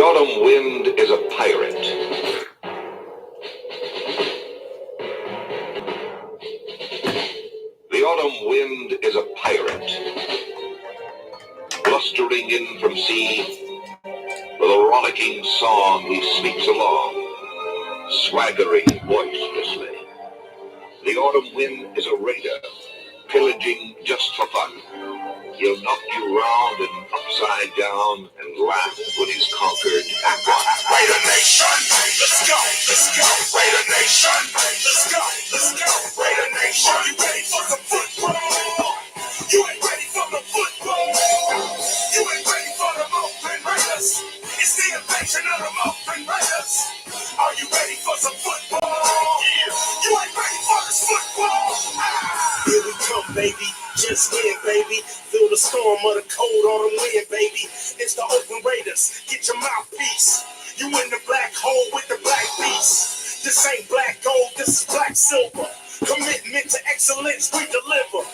The autumn wind is a pirate. The autumn wind is a pirate, blustering in from sea. With a rollicking song he sweeps along, swaggering boisterously. The autumn wind is a raider, pillaging just for fun. He'll knock you round and upside down and laugh when he's conquered and won. Raider Nation, let's go, let's go. Raider Nation, let's go, let's go. Raider Nation, are you ready for some football? You ain't ready for the football. You ain't ready for the Oakland Raiders. It's the invasion of the Oakland Raiders. Are you ready for some football? Yeah. You ain't ready for this football. Here we come, baby. Just here, baby. Feel the storm of the cold autumn wind, baby. It's the Oakland Raiders. Get your mouthpiece. You in the black hole with the black beast. This ain't black gold, this is black silver. Commitment to excellence, we deliver.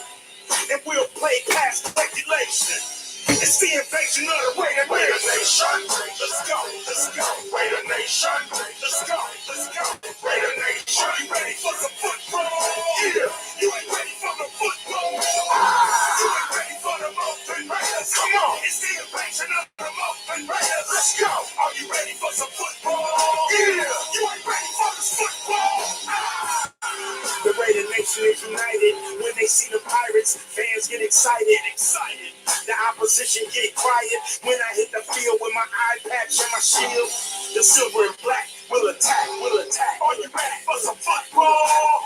And we'll play past regulation. It's the invasion of the Raider Nation. Let's go, let's go. Raider Nation. Let's go, let's go. Raider Nation. You ready for some football? Yeah. You ain't ready for the football. You ain't ready for the Oakland Raiders. Come on. It's the invasion of the Oakland Raiders. Let's go. Are you ready for some football? Yeah. You ain't ready for this football. The Raider Nation is united. When they see the Pirates, fans get excited. The opposition get quiet when I hit the field with my eye patch and my shield. The silver and black will attack, will attack. Are you ready for some football?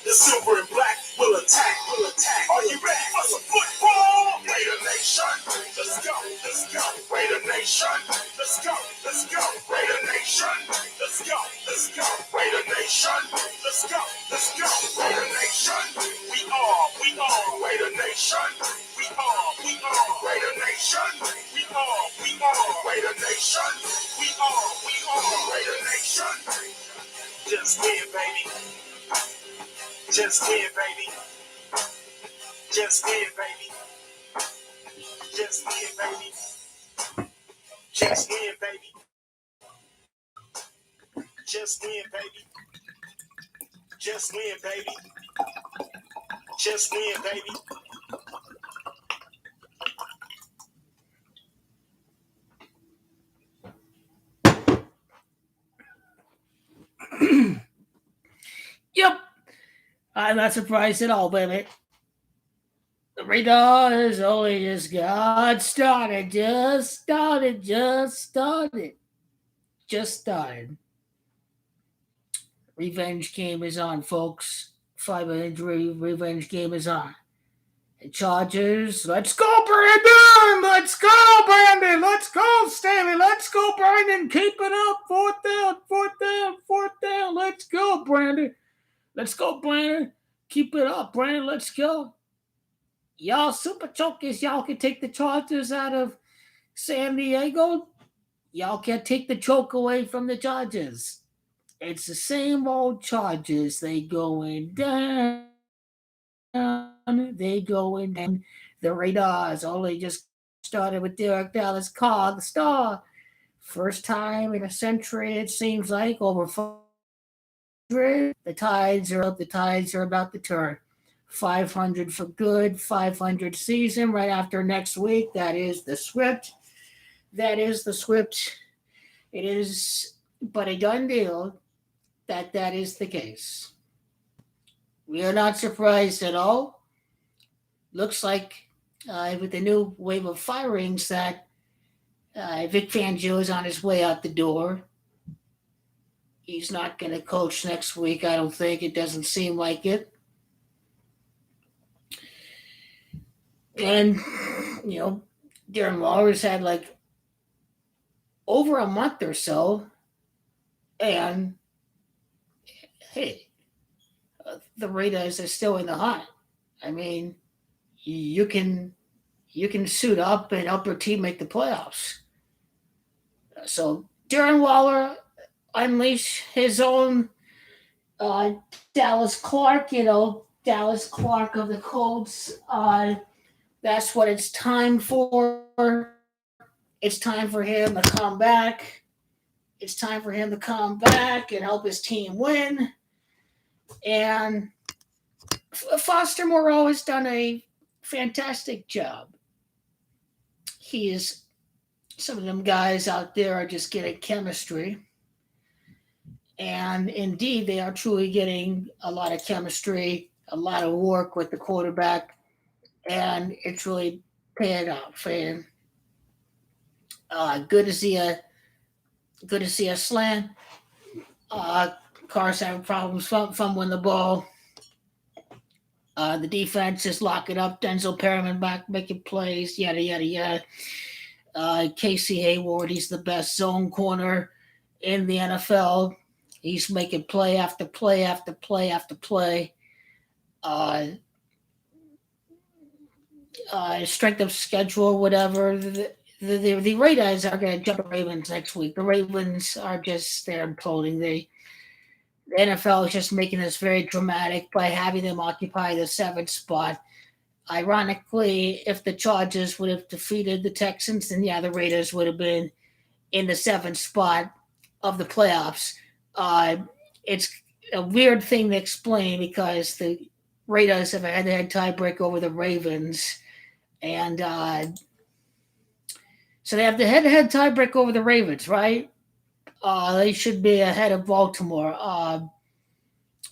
The silver and black will attack, will attack. Are you ready for some football? Raider Nation, let's go, let's go. Raider Nation, let's go, let's go. Raider Nation, let's go, let's go. Raider Nation, let's go, let's go. Raider Nation, we are Raider Nation, we are Raider Nation, we are Raider Nation, we are Raider Nation. Just win, baby. Just win, baby. Just win, baby. Just win, baby. Just win, baby. Just win, baby. Just win, baby. Just win, baby. Yep. I'm not surprised at all, baby. The Raidaas only just got started. Just started. Revenge game is on, folks. 5 injury revenge game is on. And Chargers, let's go, Brandon! Let's go, Brandon! Let's go, Stanley! Let's go, Brandon! Keep it up! Fourth down! Let's go, Brandon! Let's go, Brandon! Keep it up, Brandon! Let's go! Y'all super chokers, y'all can take the Chargers out of San Diego. Y'all can't take the choke away from the Chargers. It's the same old Chargers. They going down. The Raidaas only just started with Derek Dallas Carr, the star. First time in a century, it seems like, over 500. The tides are up. The tides are about to turn. 500 for good, 500 season right after next week. That is the script. It is but a done deal that is the case. We are not surprised at all. Looks like with the new wave of firings that Vic Fangio is on his way out the door. He's not going to coach next week, I don't think. It doesn't seem like it. And, Darren Waller's had like over a month or so. And, hey, the Raiders are still in the hunt. I mean, you can suit up and help your team make the playoffs. So Darren Waller unleash his own Dallas Clark, Dallas Clark of the Colts. That's what it's time for. it's time for him to come back. It's time for him to come back and help his team win. And Foster Moreau has done a fantastic job. Some of them guys out there are just getting chemistry. And indeed, they are truly getting a lot of chemistry, a lot of work with the quarterback, and it's really paying off. And good to see a slant. Carr's having problems fumbling the ball. The defense is locking up. Denzel Perriman back making plays. Yada yada yada. Casey Hayward, he's the best zone corner in the NFL. He's making play after play after play after play. Strength of schedule, whatever. The Raidaas are going to jump the Ravens next week. The Ravens are just, they're imploding. The NFL is just making this very dramatic by having them occupy the 7th spot. Ironically, if the Chargers would have defeated the Texans, then yeah, the Raiders would have been in the 7th spot of the playoffs. It's a weird thing to explain because the Raiders have a head-to-head tiebreak over the Ravens, and so they have the head-to-head tiebreak over the Ravens, right? They should be ahead of Baltimore.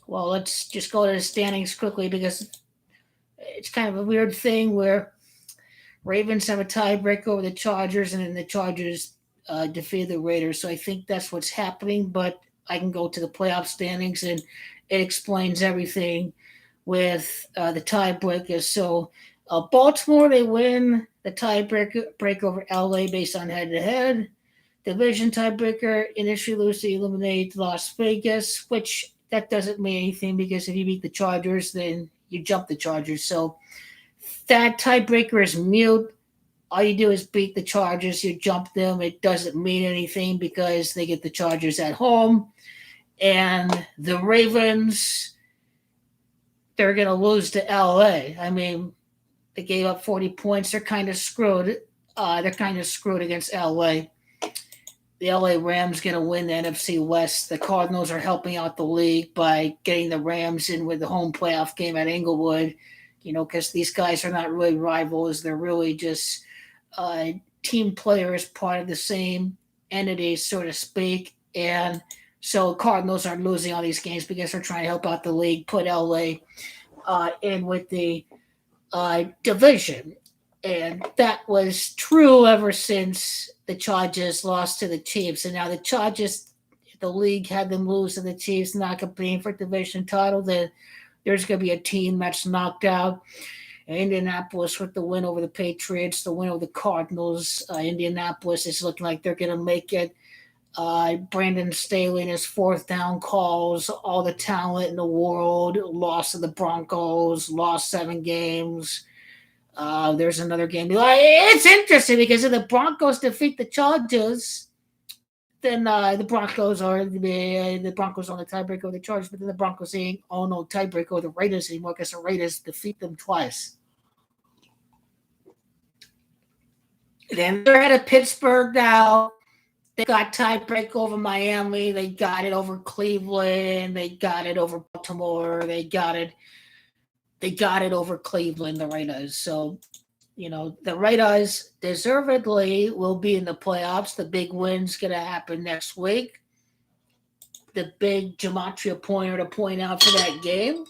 Well, let's just go to the standings quickly because it's kind of a weird thing where Ravens have a tiebreak over the Chargers, and then the Chargers defeat the Raiders. So I think that's what's happening, but I can go to the playoff standings, and it explains everything with the tiebreakers. So Baltimore, they win the tiebreak over LA based on head-to-head. Division tiebreaker, initially lose to eliminate Las Vegas, which that doesn't mean anything because if you beat the Chargers, then you jump the Chargers. So that tiebreaker is mute. All you do is beat the Chargers. You jump them. It doesn't mean anything because they get the Chargers at home. And the Ravens, they're going to lose to LA. I mean, they gave up 40 points. They're kind of screwed. They're kind of screwed against LA. The LA Rams going to win the NFC West. The Cardinals are helping out the league by getting the Rams in with the home playoff game at Inglewood, because these guys are not really rivals. They're really just team players, part of the same entity, so to speak. And so Cardinals are losing all these games because they're trying to help out the league, put LA in with the division. And that was true ever since the Chargers lost to the Chiefs. And now the Chargers, the league had them lose to the Chiefs, not competing for division title. Then there's going to be a team that's knocked out. Indianapolis with the win over the Patriots, the win over the Cardinals. Indianapolis is looking like they're going to make it. Brandon Staley and his 4th down calls, all the talent in the world, lost to the Broncos, lost 7 games. There's another game. It's interesting because if the Broncos defeat the Chargers, then the Broncos are the Broncos on the tiebreak over the Chargers, but then the Broncos saying, "Oh no, tiebreak over the Raiders anymore," because the Raiders defeat them twice. Then they're at Pittsburgh now. They got tiebreak over Miami. They got it over Cleveland. They got it over Baltimore. They got it over Cleveland, the Raidaas. So, the Raidaas deservedly will be in the playoffs. The big win's going to happen next week. The big gematria pointer to point out for that game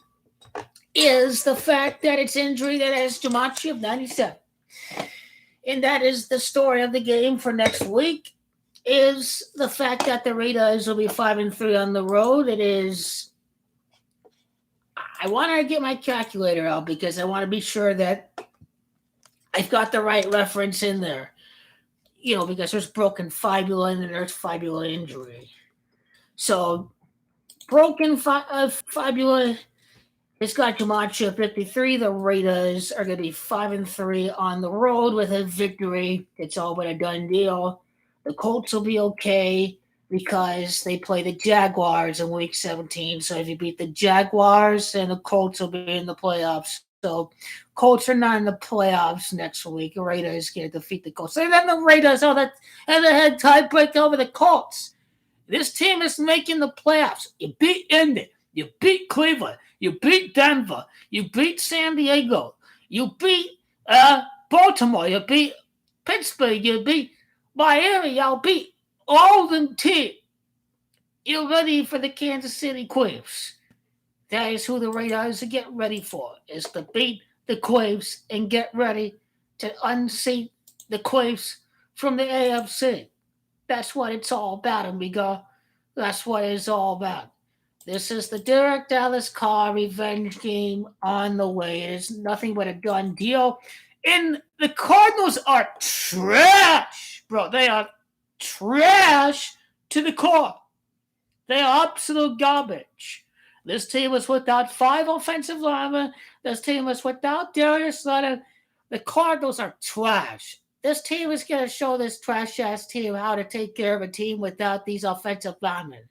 is the fact that it's injury that has gematria of 97. And that is the story of the game for next week, is the fact that the Raidaas will be 5-3 on the road. It is... I want to get my calculator out because I want to be sure that I've got the right reference in there. Because there's broken fibula and there's fibula injury. So, broken fibula has got gematria 53. The Raidaas are going to be 5-3 on the road with a victory. It's all but a done deal. The Colts will be okay because they play the Jaguars in Week 17. So if you beat the Jaguars, then the Colts will be in the playoffs. So Colts are not in the playoffs next week. The Raiders going to defeat the Colts. And then the Raiders have a head tiebreak over the Colts. This team is making the playoffs. You beat Indy. You beat Cleveland. You beat Denver. You beat San Diego. You beat Baltimore. You beat Pittsburgh. You beat Miami. Y'all beat all them teams. You're ready for the Kansas City Chiefs. That is who the Raiders are getting ready for, is to beat the Chiefs and get ready to unseat the Chiefs from the AFC. That's what it's all about, amigo. That's what it's all about. This is the Derek Dallas Carr revenge game on the way. It is nothing but a done deal. And the Cardinals are trash, bro. They are trash to the core. They are absolute garbage. This team was without 5 offensive linemen. This team was without Darius Leonard. The Cardinals are trash. This team is going to show this trash-ass team how to take care of a team without these offensive linemen.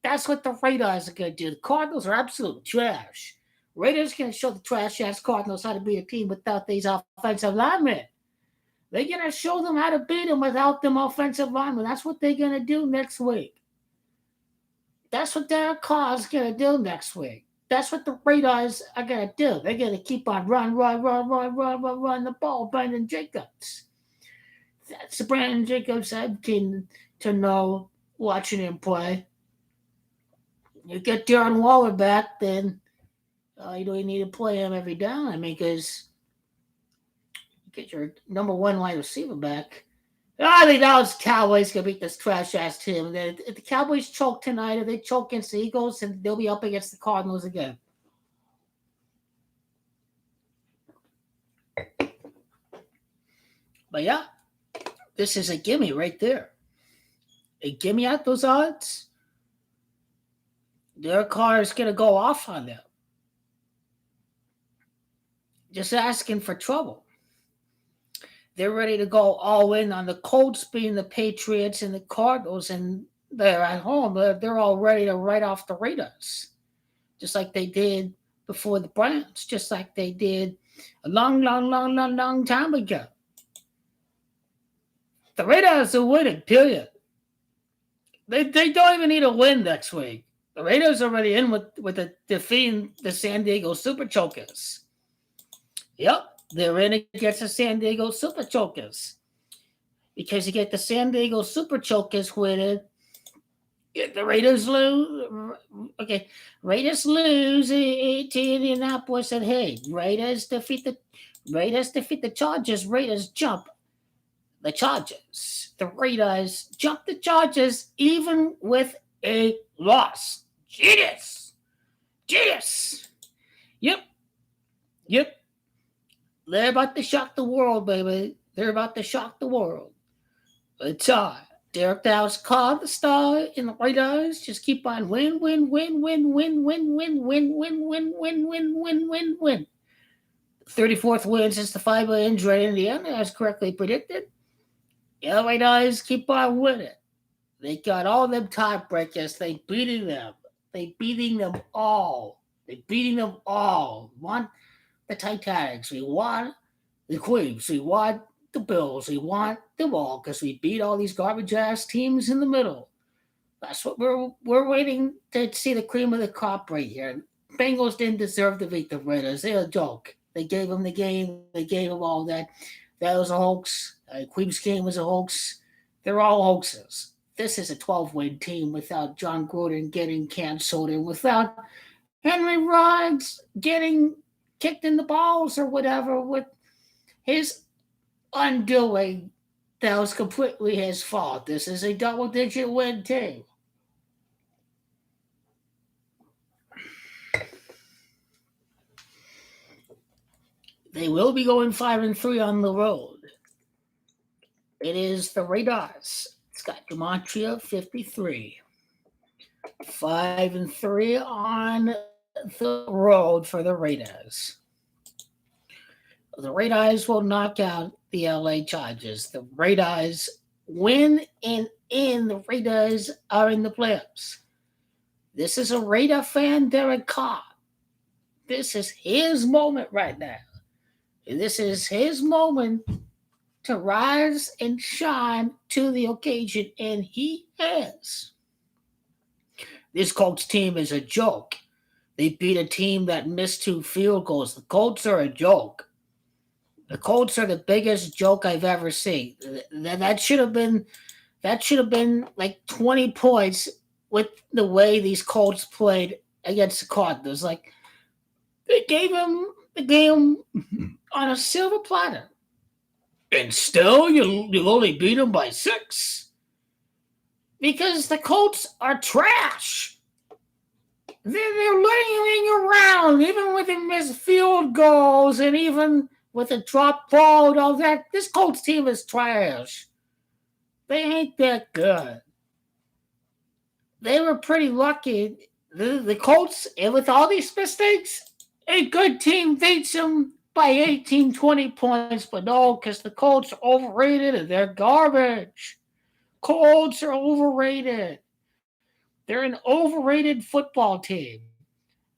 That's what the Raiders are going to do. The Cardinals are absolute trash. Raiders are going to show the trash-ass Cardinals how to beat a team without these offensive linemen. They're going to show them how to beat them without them offensive linemen. That's what they're going to do next week. That's what Derek Carr is going to do next week. That's what the Raiders are going to do. They're going to keep on run the ball, Brandon Jacobs. That's the Brandon Jacobs I've came to know watching him play. You get Darren Waller back, then you don't need to play him every down. I mean, because you get your number 1 wide receiver back. I think now the Cowboys going to beat this trash-ass team. If the Cowboys choke tonight, if they choke against the Eagles, and they'll be up against the Cardinals again. But yeah, this is a gimme right there. A gimme at those odds. Derek Carr is going to go off on them. Just asking for trouble. They're ready to go all in on the Colts being the Patriots and the Cardinals, and they're at home. They're all ready to write off the Raiders, just like they did before the Browns, just like they did a long time ago. The Raiders are winning, period. They don't even need a win next week. The Raiders are already in with the defeating the San Diego Super Chokers. Yep. They're in against the San Diego Super Chokers. Because you get the San Diego Super Chokers winning. The Raiders lose. Okay. Raiders lose to Indianapolis, and hey, Raiders defeat the Chargers. Raiders jump the Chargers. The Raiders jump the Chargers even with a loss. Genius. Yep. They're about to shock the world, baby. They're about to shock the world. It's Derek Dallas Carr, the star in the Raiders. Just keep on win. 34th win since the Fibula injury in the end, as correctly predicted. Yeah, Raiders keep on winning. They got all them tiebreakers. They beating them. All. Want the Titanics. We want the Queens. We want the Bills. We want them all because we beat all these garbage-ass teams in the middle. That's what we're waiting to see, the cream of the crop right here. Bengals didn't deserve to beat the Raiders. They're a joke. They gave them the game. They gave them all that. That was a hoax. Queens game was a hoax. They're all hoaxes. This is a 12-win team without John Gruden getting canceled and without Henry Ruggs getting kicked in the balls or whatever with his undoing. That was completely his fault. This is a double-digit win team. They will be going 5-3 on the road. It is the Raidaas. It's got Gematria 53. 5-3 on the road for the Raidaas. The Raidaas will knock out the LA Chargers. The Raidaas win and in. The Raidaas are in the playoffs. This is a Raider fan, Derek Carr. This is his moment right now. This is his moment to rise and shine to the occasion, and he has. This Colts team is a joke. They beat a team that missed 2 field goals. The Colts are a joke. The Colts are the biggest joke I've ever seen. That should have been like 20 points with the way these Colts played against the Cardinals. Like they gave him the game on a silver platter. And still, you'll only beat them by 6. Because the Colts are trash. They're laying around, even with the missed field goals and even with a drop ball and all that. This Colts team is trash. They ain't that good. They were pretty lucky. The Colts, and with all these mistakes, a good team beats them by 18, 20 points. But no, because the Colts are overrated and they're garbage. Colts are overrated. They're an overrated football team.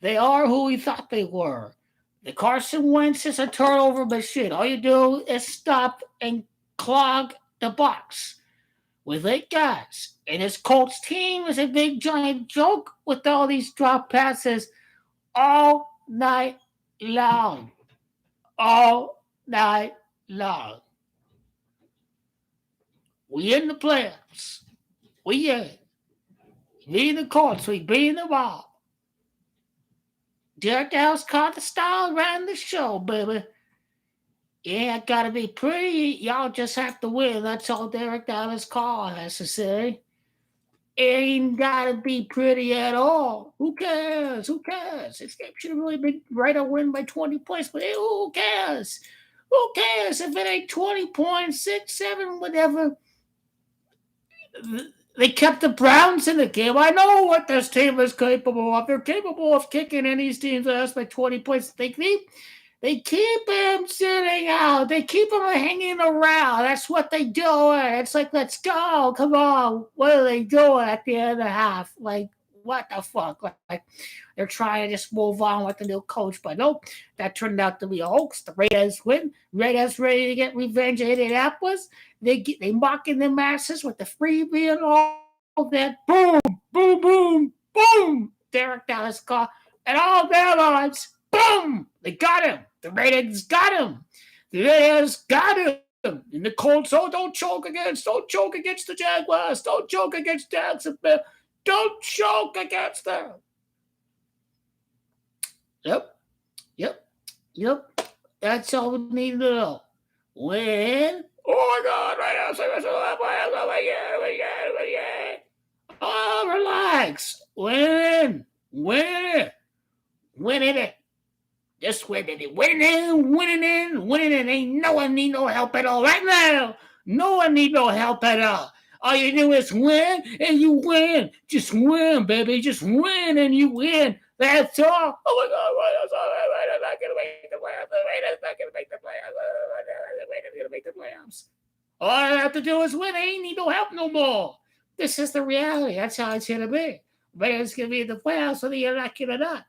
They are who we thought they were. The Carson Wentz is a turnover machine. All you do is stop and clog the box with 8 guys. And his Colts team is a big giant joke with all these drop passes all night long. All night long. We in the playoffs. We in. Me and the Colts, we beat them all. Derek Dallas caught the style, ran the show, baby. Yeah, it gotta be pretty. Y'all just have to win. That's all Derek Dallas Carr has to say. It ain't gotta be pretty at all. Who cares? Who cares? This game should have really been right to win by 20 points, but hey, who cares? Who cares if it ain't 20 points, 6, 7, whatever? They kept the Browns in the game. I know what this team is capable of. They're capable of kicking any team's ass by 20 points. They keep him sitting out. They keep him hanging around. That's what they do. It's like, let's go. Come on. What are they doing at the end of the half? Like, what the fuck? Like they're trying to just move on with the new coach. But nope, that turned out to be a hoax. The Raiders win. Raiders ready to get revenge at Indianapolis. They mocking them asses with the freebie and all that. Boom, boom, boom, boom. Derek Dallas Carr and all their lives. Boom. They got him. The Raiders got him. The Raiders got him. And the Colts, don't choke against the Jaguars. Don't choke against Jacksonville. Don't choke against them. Yep. That's all we need to know. Win. Oh my God! Right now, oh, relax. Win it. Just winning it. Ain't no one need no help at all right now. No one need no help at all. All you do is win, and you win. Just win, baby. Just win, and you win. That's all. Oh, my God. Raiders not going to make the playoffs. The Raiders not going to make the playoffs. The Raiders going to make the playoffs. All I have to do is win. I ain't need no help no more. This is the reality. That's how it's going to be. Raiders going to be in the playoffs whether you're lucky or not.